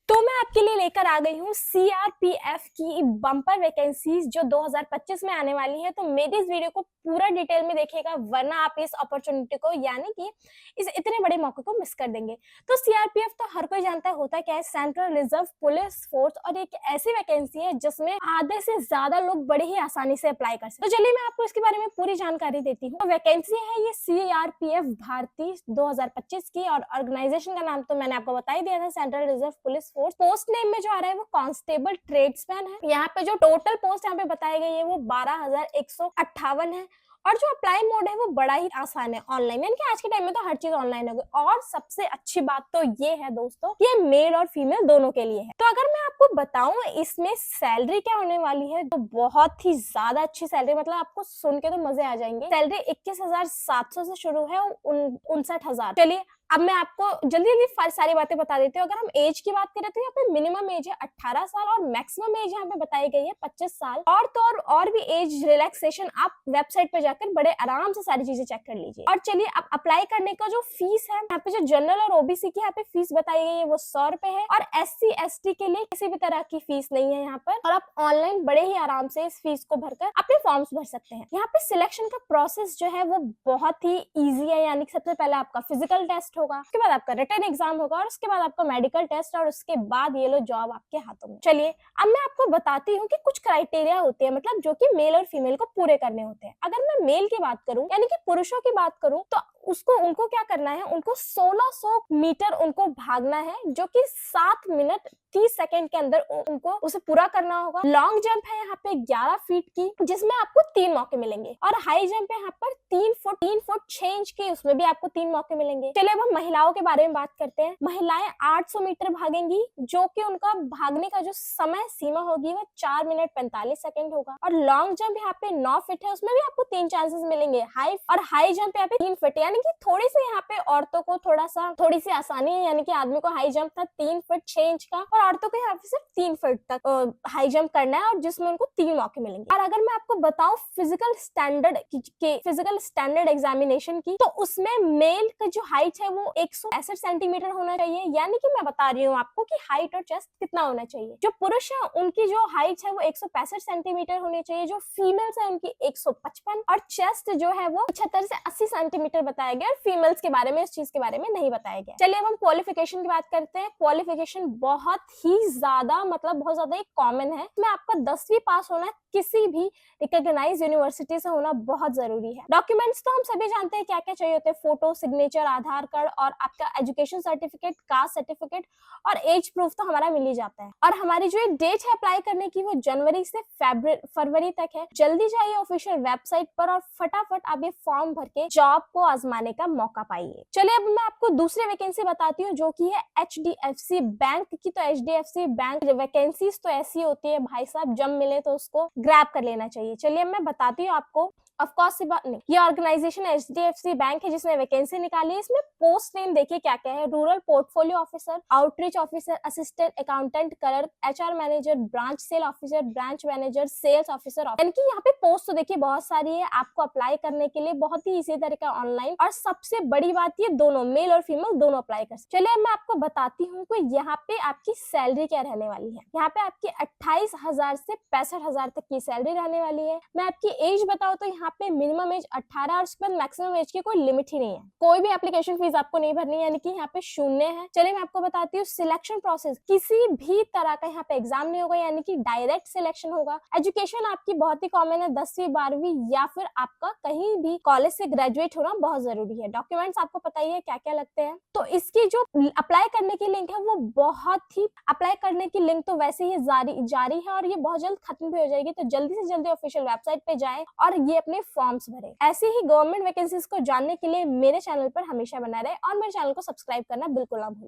तो मैं आपके लिए लेकर आ गई हूँ सीआरपीएफ की बम्पर वैकेंसीज जो 2025 में आने वाली है। तो मेरी इस वीडियो को पूरा डिटेल में देखिएगा, वरना आप इस अपॉर्चुनिटी को यानी कि इस इतने बड़े मौके को मिस कर देंगे। तो सीआरपीएफ तो हर कोई जानता है होता क्या है, सेंट्रल रिजर्व पुलिस फोर्स, और एक ऐसी वैकेंसी है जिसमें आधे से ज्यादा लोग बड़े ही आसानी से अप्लाई कर सकते। तो चलिए मैं आपको इसके बारे में पूरी जानकारी देती हूँ। तो वैकेंसी है ये सीआरपीएफ भारतीय 2025 की, और ऑर्गेनाइजेशन का नाम तो मैंने आपको बता ही दिया था, central reserve police force. Post name में जो आ रहा है वो कांस्टेबल ट्रेड्समैन है। यहाँ पे जो टोटल पोस्ट यहाँ पे बताई गई है वो 12,158 है। और जो अप्लाई मोड है वो बड़ा ही आसान है, ऑनलाइन, यानी कि आज के टाइम में तो हर चीज ऑनलाइन हो गई। और सबसे अच्छी बात तो ये है दोस्तों, ये मेल और फीमेल दोनों के लिए है। तो अगर मैं आपको बताऊं इसमें सैलरी क्या होने वाली है, तो बहुत ही ज्यादा अच्छी सैलरी, मतलब आपको सुन के तो मजे आ जाएंगे। सैलरी 21,700 से शुरू है, 59,000। चलिए अब मैं आपको जल्दी जल्दी सारी बातें बता देती हूँ। अगर हम एज की बात करें तो यहाँ पे मिनिमम एज है 18 साल और मैक्सिमम एज यहाँ पे बताई गई है 25 साल। और तो और भी एज रिलैक्सेशन आप वेबसाइट पे जाकर बड़े आराम से सारी चीजें चेक कर लीजिए। और चलिए अब अप्लाई करने का जो फीस है, यहाँ पे जो जनरल और ओबीसी की यहाँ पे फीस बताई गई है वो 100 रुपए है। और SC ST के लिए किसी भी तरह की फीस नहीं है यहाँ पर, और आप ऑनलाइन बड़े ही आराम से इस फीस को भरकर अपने फॉर्म्स भर सकते हैं। यहाँ पे सिलेक्शन का प्रोसेस जो है वो बहुत ही ईजी है, यानी कि सबसे पहले आपका फिजिकल टेस्ट होगा, उसके बाद आपका रिटन एग्जाम होगा, और उसके बाद आपका मेडिकल टेस्ट, और उसके बाद ये लो जॉब आपके हाथों में। चलिए अब मैं आपको बताती हूँ कि कुछ क्राइटेरिया होते हैं, मतलब जो कि मेल और फीमेल को पूरे करने होते हैं। अगर मैं मेल की बात करूं, यानी कि पुरुषों की बात करूं, तो उनको क्या करना है, उनको 1600 मीटर उनको भागना है, जो कि 7 मिनट 30 सेकंड के अंदर उनको उसे पूरा करना होगा। लॉन्ग जंप है यहाँ पे 11 फीट की, जिसमें आपको 3 मौके मिलेंगे। और हाई जंप है यहाँ पर 3 फुट 6 इंच की, उसमें भी आपको 3 मौके मिलेंगे। चलिए अब हम महिलाओं के बारे में बात करते हैं। महिलाएं 800 मीटर भागेंगी, जो कि उनका भागने का जो समय सीमा होगी वो 4 मिनट 45 सेकंड होगा। और लॉन्ग जंप यहाँ पे 9 फीट है, उसमें भी आपको 3 चांसेस मिलेंगे। हाई जंप यहाँ पे 3 फीट, यानी कि थोड़ी सी यहाँ पे औरतों को थोड़ी सी आसानी है, यानी कि आदमी को हाई जंप था 3 फीट 6 इंच का, और औरतों को यहाँ पे सिर्फ 3 फीट तक हाई जंप करना है, और जिसमें उनको 3 मौके मिलेंगे। और अगर मैं आपको बताऊं फिजिकल स्टैंडर्ड एग्जामिनेशन की, तो उसमें मेल का जो हाइट है वो 165 सेंटीमीटर होना चाहिए, यानी कि मैं बता रही हूँ आपको कि हाइट और चेस्ट कितना होना चाहिए। जो पुरुष है उनकी जो हाइट है वो 165 सेंटीमीटर होनी चाहिए, जो फीमेल्स है उनकी 155, और चेस्ट जो है वो 75 से 80 सेंटीमीटर बताया गया। और फीमेल्स के बारे में इस चीज के बारे में नहीं बताया गया। चलिए अब हम क्वालिफिकेशन की बात करते हैं। क्वालिफिकेशन बहुत ही ज्यादा, मतलब बहुत ज्यादा एक कॉमन है। इसमें आपका 10वीं पास होना, किसी भी रिकॉग्नाइज्ड यूनिवर्सिटी से होना बहुत जरूरी है। डॉक्यूमेंट्स तो हम सभी जानते हैं क्या क्या चाहिए होते हैं, फोटो, सिग्नेचर, आधार कार्ड, और आपका एजुकेशन सर्टिफिकेट, कास्ट सर्टिफिकेट, और एज प्रूफ तो हमारा मिल ही जाता है। और हमारी जो डेट है अप्लाई करने की वो जनवरी से फरवरी तक है। जल्दी जाइए ऑफिशियल वेबसाइट पर और फटाफट आप ये फॉर्म भर के जॉब को आजमाने का मौका पाइए। चलिए अब मैं आपको दूसरी वैकेंसी बताती हूँ, जो की है HDFC बैंक की। तो HDFC बैंक वैकेंसीज तो ऐसी होती है भाई साहब, जब मिले तो उसको ग्रैब कर लेना चाहिए। चलिए मैं बताती हूँ आपको। ऑफ कोर्स से बात नहीं, ये ऑर्गेनाइजेशन HDFC बैंक है जिसने वैकेंसी निकाली है। इसमें पोस्ट नेम देखिए क्या क्या है, rural portfolio officer, outreach officer, assistant accountant, clerk, HR manager, branch sale officer, branch manager, sales officer. यानी कि यहाँ पे पोस्ट तो देखिए बहुत सारी है, आपको अप्लाई करने के लिए बहुत ही इसी तरीका ऑनलाइन। और सबसे बड़ी बात ये दोनों मेल और फीमेल दोनों अप्लाई कर सकते। चलिए मैं आपको बताती हूँ कि यहाँ पे आपकी सैलरी क्या रहने वाली है। यहाँ पे आपकी 28,000 से 65,000 तक की सैलरी रहने वाली है। मैं आपकी एज बताऊँ तो यहाँ पे मिनिमम एज 18 और उसके बाद मैक्सिमम एज की कोई लिमिट ही नहीं है। कोई भी एप्लीकेशन फीस आपको नहीं भरनी है, यानी कि यहाँ पे 0 है। चलिए मैं आपको बताती हूँ सिलेक्शन प्रोसेस। किसी भी तरह का यहाँ पे एग्जाम नहीं होगा, यानी कि डायरेक्ट सिलेक्शन होगा। एजुकेशन आपकी बहुत ही कॉमन है, 10वीं 12वीं, या फिर आपका कहीं भी कॉलेज से ग्रेजुएट होना बहुत जरूरी है। डॉक्यूमेंट्स आपको पता ही है क्या क्या लगते हैं। तो इसकी जो अप्लाई करने की लिंक है वो अप्लाई करने की लिंक तो वैसे ही जारी है, और ये बहुत जल्द खत्म भी हो जाएगी। तो जल्दी से जल्दी ऑफिशियल वेबसाइट पे जाएं और ये अपने फॉर्म्स भरें। ऐसे ही गवर्नमेंट वैकेंसीज को जानने के लिए मेरे चैनल पर हमेशा बना रहे, और मेरे चैनल को सब्सक्राइब करना बिल्कुल ना भूलें।